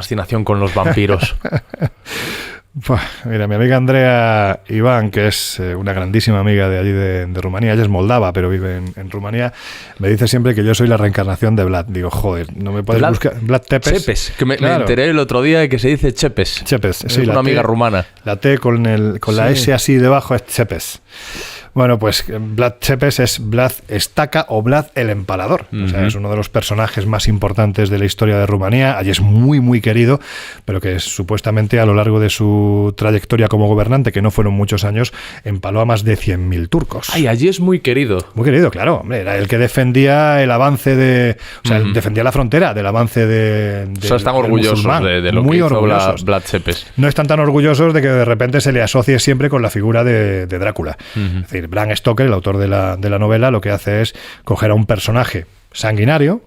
fascinación con los vampiros? Pues, mira, mi amiga Andrea Iván, que es una grandísima amiga de allí de Rumanía, ella es moldava, pero vive en Rumanía, me dice siempre que yo soy la reencarnación de Vlad. Digo, joder, no me puedes buscar... Vlad Tepes. Chepes, que me enteré el otro día de que se dice Chepes. Chepes, sí. Es una amiga rumana. La T con la S así debajo es Chepes. Bueno, pues Vlad Chepes es Vlad Estaca o Vlad el Empalador. O sea, es uno de los personajes más importantes de la historia de Rumanía. Allí es muy, muy querido, pero que supuestamente a lo largo de su trayectoria como gobernante, que no fueron muchos años, empaló a más de 100.000 turcos. Ay, allí es muy querido. Muy querido, claro. Hombre, era el que defendía el avance de... O sea, defendía la frontera del avance de o sea, están orgullosos de lo muy que hizo orgullosos. Vlad Chepes. No están tan orgullosos de que de repente se le asocie siempre con la figura de Drácula. Es decir, Bram Stoker, el autor de la novela, lo que hace es coger a un personaje sanguinario,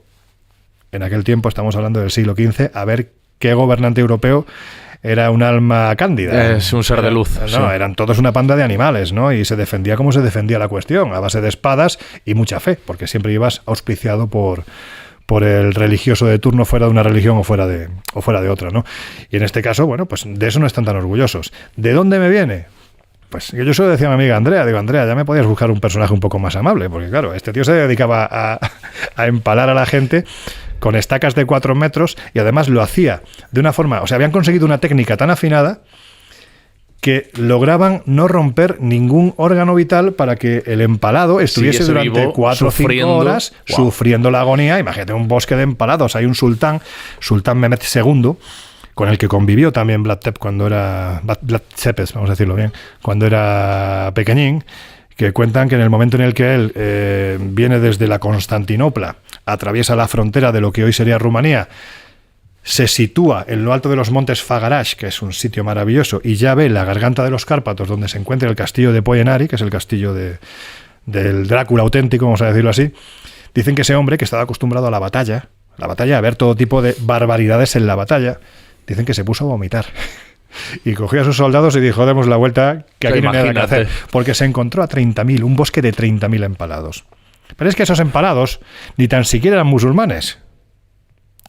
en aquel tiempo, estamos hablando del siglo XV, a ver qué gobernante europeo era un alma cándida. Es un ser de luz. No, sí. Eran todos una panda de animales, ¿no? Y se defendía como se defendía la cuestión, a base de espadas y mucha fe, porque siempre ibas auspiciado por el religioso de turno, fuera de una religión o fuera de otra, ¿no? Y en este caso, bueno, pues de eso no están tan orgullosos. ¿De dónde me viene? Pues yo se lo decía a mi amiga Andrea, digo, Andrea, ya me podías buscar un personaje un poco más amable, porque claro, este tío se dedicaba a empalar a la gente con estacas de 4 metros y además lo hacía de una forma, o sea, habían conseguido una técnica tan afinada que lograban no romper ningún órgano vital para que el empalado estuviese durante 4 o 5 horas sufriendo la agonía. Imagínate un bosque de empalados, hay un sultán Mehmed II, con el que convivió también Vlad Chepes, vamos a decirlo bien, cuando era pequeñín, que cuentan que en el momento en el que él viene desde la Constantinopla, atraviesa la frontera de lo que hoy sería Rumanía, se sitúa en lo alto de los montes Fagarash, que es un sitio maravilloso, y ya ve la garganta de los Cárpatos, donde se encuentra el castillo de Poenari, que es el castillo del Drácula auténtico, vamos a decirlo así. Dicen que ese hombre, que estaba acostumbrado a la batalla, a ver todo tipo de barbaridades en la batalla, dicen que se puso a vomitar y cogió a sus soldados y dijo, demos la vuelta, que aquí no hay nada que hacer, porque se encontró a 30.000, un bosque de 30.000 empalados. Pero es que esos empalados ni tan siquiera eran musulmanes,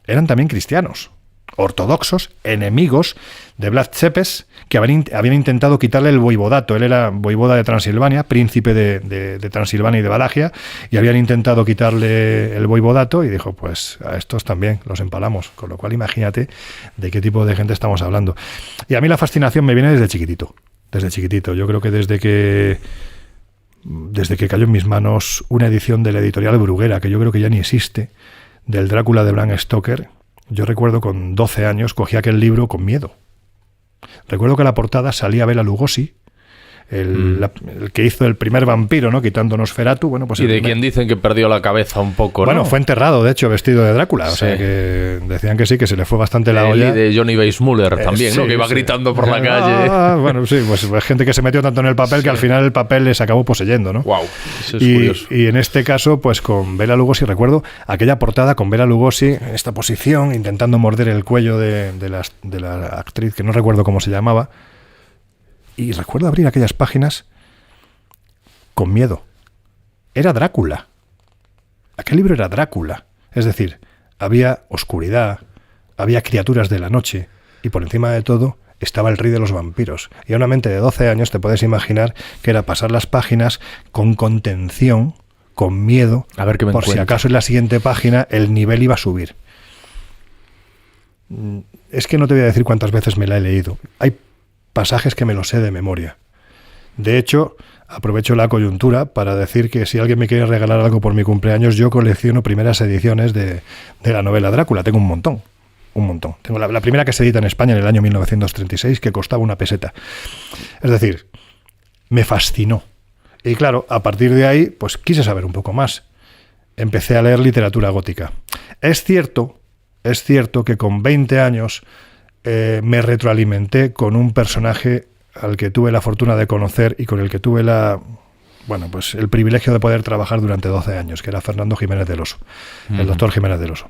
eran también cristianos, ortodoxos, enemigos de Vlad Chepes, que habían intentado quitarle el voivodato. Él era voivoda de Transilvania, príncipe de Transilvania y de Valaquia, y habían intentado quitarle el voivodato y dijo, pues a estos también los empalamos. Con lo cual imagínate de qué tipo de gente estamos hablando. Y a mí la fascinación me viene desde chiquitito. Yo creo que desde que cayó en mis manos una edición de la editorial Bruguera, que yo creo que ya ni existe, del Drácula de Bram Stoker. Yo recuerdo con 12 años cogí aquel libro con miedo. Recuerdo que en la portada salía Bela Lugosi, el que hizo el primer vampiro, ¿no? Quitando Nosferatu. Bueno, pues y de quien dicen que perdió la cabeza un poco, ¿no? Bueno, fue enterrado, de hecho, vestido de Drácula. O sea, que decían que sí, que se le fue bastante la olla. Y de Johnny Weissmuller también, sí, ¿no? Que iba gritando por la calle. Bueno, sí, pues gente que se metió tanto en el papel que al final el papel les acabó poseyendo, ¿no? Wow, eso es curioso. Y en este caso, pues con Bela Lugosi, recuerdo aquella portada con Bela Lugosi en esta posición, intentando morder el cuello de la actriz, que no recuerdo cómo se llamaba. Y recuerdo abrir aquellas páginas con miedo. Era Drácula. Aquel libro era Drácula. Es decir, había oscuridad, había criaturas de la noche y por encima de todo estaba el rey de los vampiros. Y a una mente de 12 años te puedes imaginar que era pasar las páginas con contención, con miedo, a ver qué me por si acaso en la siguiente página el nivel iba a subir. Es que no te voy a decir cuántas veces me la he leído. Hay pasajes que me los sé de memoria. De hecho, aprovecho la coyuntura para decir que si alguien me quiere regalar algo por mi cumpleaños, yo colecciono primeras ediciones de la novela Drácula. Tengo un montón. Tengo la primera que se edita en España en el año 1936, que costaba 1 peseta. Es decir, me fascinó. Y claro, a partir de ahí, pues quise saber un poco más. Empecé a leer literatura gótica. Es cierto que con 20 años me retroalimenté con un personaje al que tuve la fortuna de conocer y con el que tuve el privilegio de poder trabajar durante 12 años, que era Fernando Jiménez del Oso, el doctor Jiménez del Oso.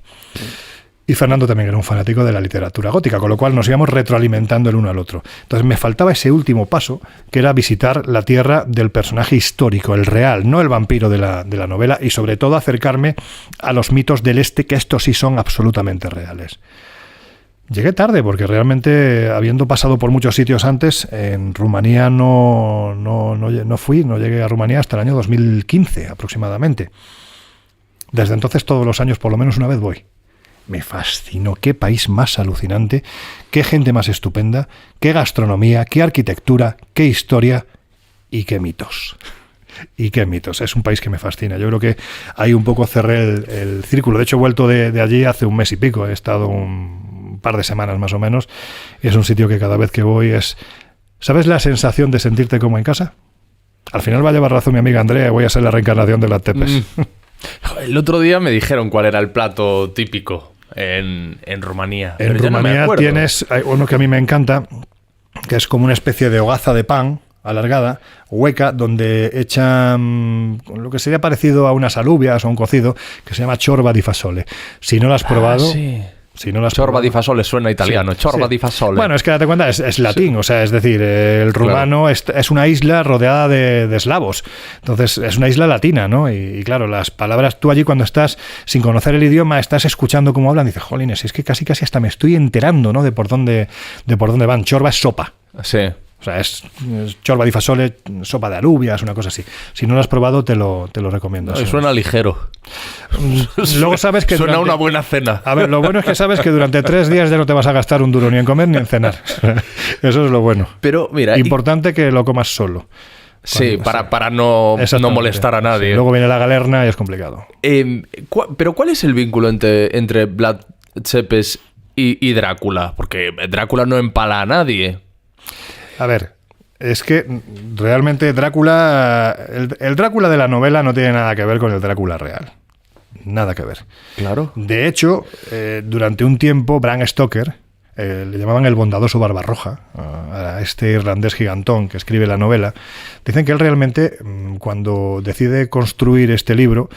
Y Fernando también era un fanático de la literatura gótica, con lo cual nos íbamos retroalimentando el uno al otro. Entonces me faltaba ese último paso, que era visitar la tierra del personaje histórico, el real, no el vampiro de la novela, y sobre todo acercarme a los mitos del este, que estos sí son absolutamente reales. Llegué tarde porque realmente, habiendo pasado por muchos sitios antes, en Rumanía no llegué a Rumanía hasta el año 2015 aproximadamente. Desde entonces todos los años por lo menos una vez voy. Me fascinó, qué país más alucinante, qué gente más estupenda, qué gastronomía, qué arquitectura, qué historia y qué mitos. Y qué mitos, es un país que me fascina. Yo creo que ahí un poco cerré el círculo. De hecho he vuelto de allí hace un mes y pico, he estado un par de semanas más o menos, y es un sitio que cada vez que voy es... ¿Sabes la sensación de sentirte como en casa? Al final va a llevar razón mi amiga Andrea, voy a ser la reencarnación de las Tepes. El otro día me dijeron cuál era el plato típico en Rumanía. En Rumanía tienes uno que a mí me encanta, que es como una especie de hogaza de pan alargada, hueca, donde echan lo que sería parecido a unas alubias o un cocido, que se llama ciorba di fasole. Si no lo has probado... Sí. Si no las Ciorba di fasole suena italiano, sí, ciorba di fasole. Bueno, es que date cuenta, es latín, sí. O sea, es decir, el rumano es una isla rodeada de eslavos, entonces es una isla latina, ¿no? Y claro, las palabras, tú allí cuando estás sin conocer el idioma, estás escuchando cómo hablan, dices, jolines, es que casi hasta me estoy enterando, ¿no? De por dónde van. Ciorba es sopa. Sí. O sea, es ciorba di fasole, sopa de alubias, una cosa así. Si no lo has probado, te lo recomiendo. No, suena ligero. Luego sabes que suena una buena cena. A ver, lo bueno es que sabes que durante 3 días ya no te vas a gastar un duro ni en comer ni en cenar. Eso es lo bueno. Pero mira, importante que lo comas solo. Sí, para no molestar a nadie. Sí, luego viene la galerna y es complicado. Pero ¿cuál es el vínculo entre Vlad Tepes y Drácula? Porque Drácula no empala a nadie. A ver, es que realmente Drácula... El Drácula de la novela no tiene nada que ver con el Drácula real. Nada que ver. Claro. De hecho, durante un tiempo, Bram Stoker, le llamaban el bondadoso Barbarroja, a este irlandés gigantón que escribe la novela, dicen que él realmente, cuando decide construir este libro,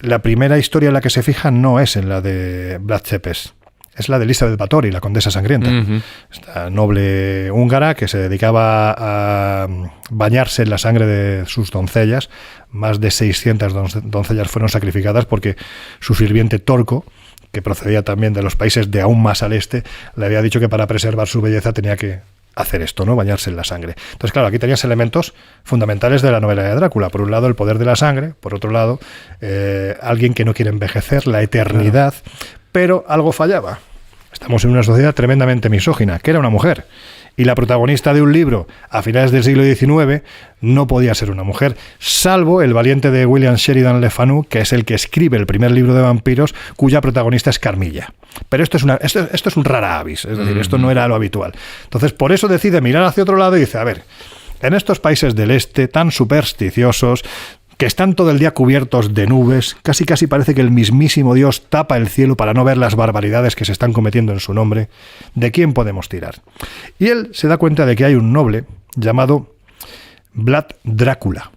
la primera historia en la que se fija no es en la de Vlad Tepes. Es la de Elisabeth Báthory, la condesa sangrienta. Uh-huh. Esta noble húngara que se dedicaba a bañarse en la sangre de sus doncellas. Más de 600 doncellas fueron sacrificadas porque su sirviente Torco, que procedía también de los países de aún más al este, le había dicho que para preservar su belleza tenía que hacer esto, ¿no? Bañarse en la sangre. Entonces, claro, aquí tenías elementos fundamentales de la novela de Drácula. Por un lado, el poder de la sangre. Por otro lado, alguien que no quiere envejecer, la eternidad. Claro. Pero algo fallaba. Estamos en una sociedad tremendamente misógina, que era una mujer. Y la protagonista de un libro a finales del siglo XIX no podía ser una mujer, salvo el valiente de William Sheridan Le Fanu, que es el que escribe el primer libro de vampiros, cuya protagonista es Carmilla. Pero esto es un rara avis, es decir, esto no era lo habitual. Entonces, por eso decide mirar hacia otro lado y dice, a ver, en estos países del este tan supersticiosos, que están todo el día cubiertos de nubes, casi parece que el mismísimo Dios tapa el cielo para no ver las barbaridades que se están cometiendo en su nombre, ¿de quién podemos tirar? Y él se da cuenta de que hay un noble llamado Vlad Drácula.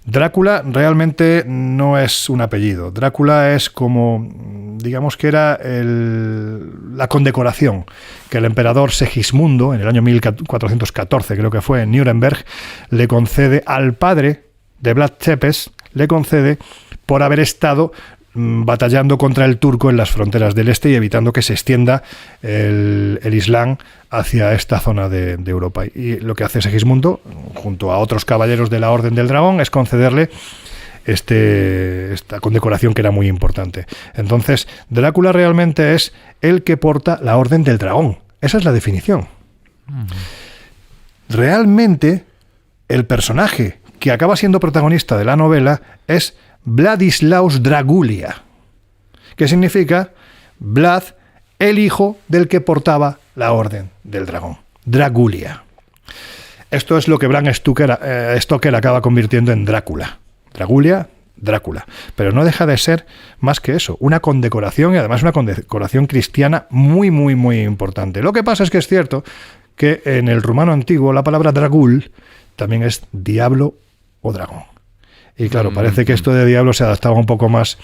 Drácula realmente no es un apellido. Drácula es como, digamos que era la condecoración que el emperador Segismundo, en el año 1414 creo que fue, en Nuremberg, le concede al padre de Vlad Tepes, le concede por haber estado batallando contra el turco en las fronteras del este y evitando que se extienda el Islam hacia esta zona de Europa. Y lo que hace Segismundo, junto a otros caballeros de la Orden del Dragón, es concederle esta condecoración que era muy importante. Entonces, Drácula realmente es el que porta la Orden del Dragón. Esa es la definición. Realmente, el personaje que acaba siendo protagonista de la novela es Vladislaus Dragulia, que significa Vlad, el hijo del que portaba la Orden del Dragón. Dragulia. Esto es lo que Bram Stoker acaba convirtiendo en Drácula. Dragulia, Drácula. Pero no deja de ser más que eso, una condecoración, y además una condecoración cristiana muy, muy, muy importante. Lo que pasa es que es cierto que en el rumano antiguo la palabra dragul también es diablo o dragón. Y claro, parece que esto de diablo se adaptaba un poco más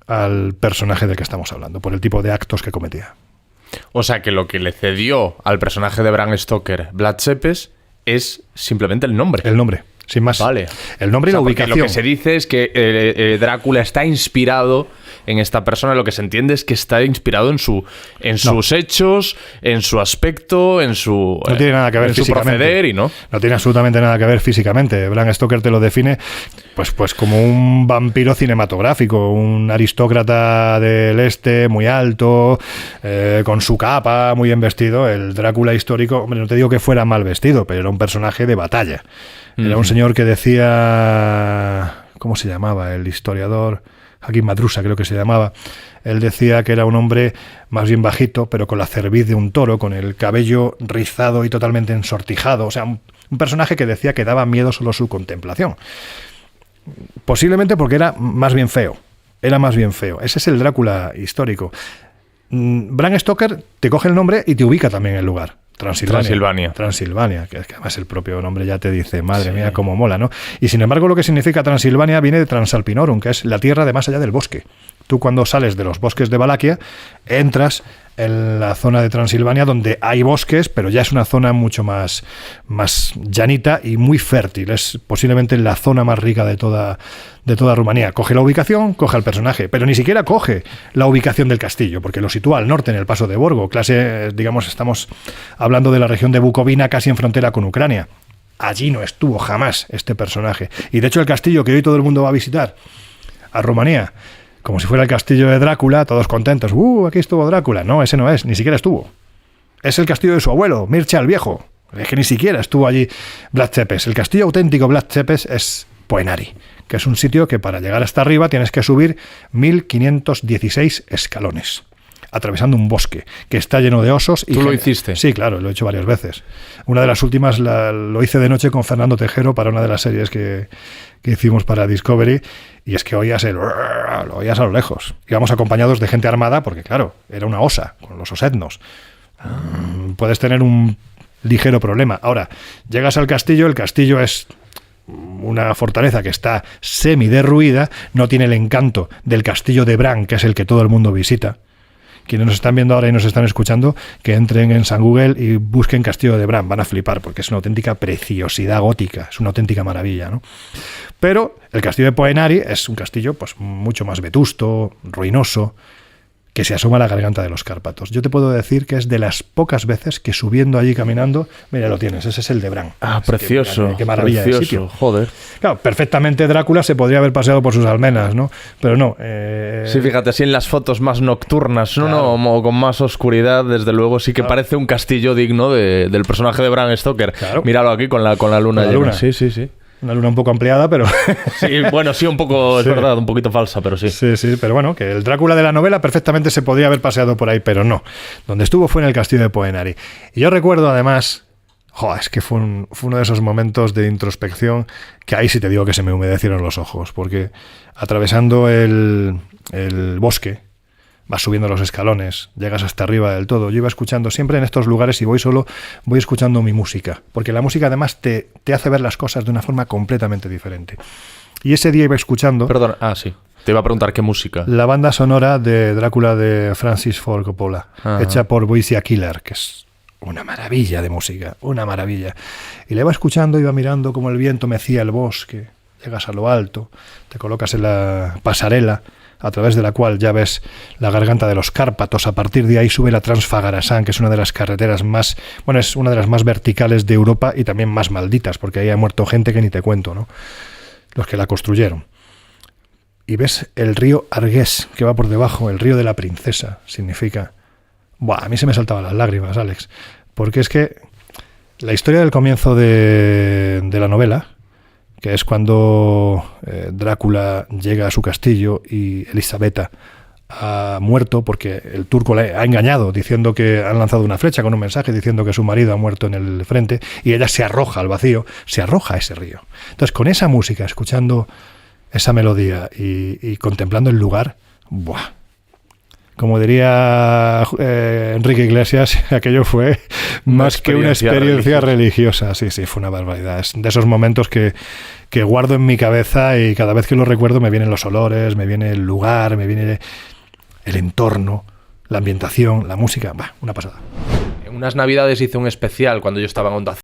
al personaje del que estamos hablando, por el tipo de actos que cometía. O sea que lo que le cedió al personaje de Bram Stoker, Vlad Tepes, es simplemente el nombre. El nombre. sin más. Vale. El nombre y la ubicación. Lo que se dice es que Drácula está inspirado en esta persona. Lo que se entiende es que está inspirado en sus hechos, en su aspecto, en su no tiene nada que ver en su físicamente. proceder y no tiene absolutamente nada que ver físicamente. Bram Stoker te lo define pues como un vampiro cinematográfico, un aristócrata del este muy alto, con su capa, muy bien vestido. El Drácula histórico, hombre, no te digo que fuera mal vestido, pero era un personaje de batalla. Era un señor que decía, ¿cómo se llamaba? El historiador Hakim Madrusa, creo que se llamaba. Él decía que era un hombre más bien bajito, pero con la cerviz de un toro, con el cabello rizado y totalmente ensortijado. O sea, un personaje que decía que daba miedo solo su contemplación. Posiblemente porque era más bien feo. Era más bien feo. Ese es el Drácula histórico. Bram Stoker te coge el nombre y te ubica también en el lugar. Transilvania, que además el propio nombre ya te dice, madre mía, cómo mola, ¿no? Y sin embargo lo que significa Transilvania viene de Transalpinorum, que es la tierra de más allá del bosque. Tú cuando sales de los bosques de Valaquia, entras en la zona de Transilvania donde hay bosques, pero ya es una zona mucho más llanita y muy fértil. Es posiblemente la zona más rica de toda Rumanía. Coge la ubicación, coge al personaje, pero ni siquiera coge la ubicación del castillo, porque lo sitúa al norte, en el Paso de Borgo. Digamos, estamos hablando de la región de Bucovina, casi en frontera con Ucrania. Allí no estuvo jamás este personaje. Y de hecho el castillo que hoy todo el mundo va a visitar, a Rumanía, como si fuera el castillo de Drácula, todos contentos. Aquí estuvo Drácula. No, ese no es, ni siquiera estuvo. Es el castillo de su abuelo, Mircea el Viejo. Es que ni siquiera estuvo allí Vlad Tepes. El castillo auténtico Vlad Tepes es Poenari, que es un sitio que para llegar hasta arriba tienes que subir 1516 escalones, atravesando un bosque que está lleno de osos. ¿Tú lo hiciste? Sí, claro, lo he hecho varias veces. Una de las últimas lo hice de noche con Fernando Tejero para una de las series que hicimos para Discovery, y es que oías lo oías a lo lejos. Íbamos acompañados de gente armada porque, claro, era una osa, con los osetnos. Puedes tener un ligero problema. Ahora, llegas al castillo, el castillo es una fortaleza que está semi-derruida, no tiene el encanto del castillo de Bran, que es el que todo el mundo visita. Quienes nos están viendo ahora y nos están escuchando, que entren en San Google y busquen Castillo de Bran, van a flipar, porque es una auténtica preciosidad gótica, es una auténtica maravilla, ¿no? Pero el castillo de Poenari es un castillo pues mucho más vetusto, ruinoso, que se asoma a la garganta de los Cárpatos. Yo te puedo decir que es de las pocas veces que subiendo allí caminando, mira, lo tienes, ese es el de Bran. Ah, precioso. Qué maravilla precioso, de sitio. Joder. Claro, perfectamente Drácula se podría haber paseado por sus almenas, ¿no? Pero no. Sí, fíjate, así en las fotos más nocturnas, ¿no? Claro. No, con más oscuridad, desde luego sí que parece un castillo digno del personaje de Bram Stoker. Claro. Míralo aquí con la luna la llena. luna. Sí. Una luna un poco ampliada, pero... Sí, bueno, sí, un poco, es verdad, un poquito falsa, pero sí. Sí, pero bueno, que el Drácula de la novela perfectamente se podría haber paseado por ahí, pero no. Donde estuvo fue en el castillo de Poenari. Y yo recuerdo además, es que fue uno de esos momentos de introspección que ahí sí te digo que se me humedecieron los ojos, porque atravesando el bosque, vas subiendo los escalones, llegas hasta arriba del todo. Yo iba escuchando siempre en estos lugares, y voy solo, voy escuchando mi música, porque la música además te hace ver las cosas de una forma completamente diferente. Y ese día iba escuchando... Perdón, sí. Te iba a preguntar qué música. La banda sonora de Drácula de Francis Ford Coppola, hecha por Wojciech Killer, que es una maravilla de música, una maravilla. Y la iba escuchando, iba mirando cómo el viento mecía el bosque, llegas a lo alto, te colocas en la pasarela, a través de la cual ya ves la garganta de los Cárpatos. A partir de ahí sube la Transfagarasan, que es una de las carreteras más, es una de las más verticales de Europa y también más malditas, porque ahí ha muerto gente que ni te cuento, ¿no? Los que la construyeron. Y ves el río Argués, que va por debajo, el río de la princesa, significa... a mí se me saltaban las lágrimas, Alex, porque es que la historia del comienzo de la novela, que es cuando Drácula llega a su castillo y Elisabetta ha muerto porque el turco le ha engañado diciendo que han lanzado una flecha con un mensaje diciendo que su marido ha muerto en el frente, y ella se arroja al vacío, se arroja a ese río. Entonces, con esa música, escuchando esa melodía y contemplando el lugar, como diría Enrique Iglesias, aquello fue más que una experiencia religiosa. Sí, fue una barbaridad. Es de esos momentos que guardo en mi cabeza, y cada vez que lo recuerdo me vienen los olores, me viene el lugar, me viene el entorno, la ambientación, la música. Una pasada. En unas navidades hice un especial cuando yo estaba en Onda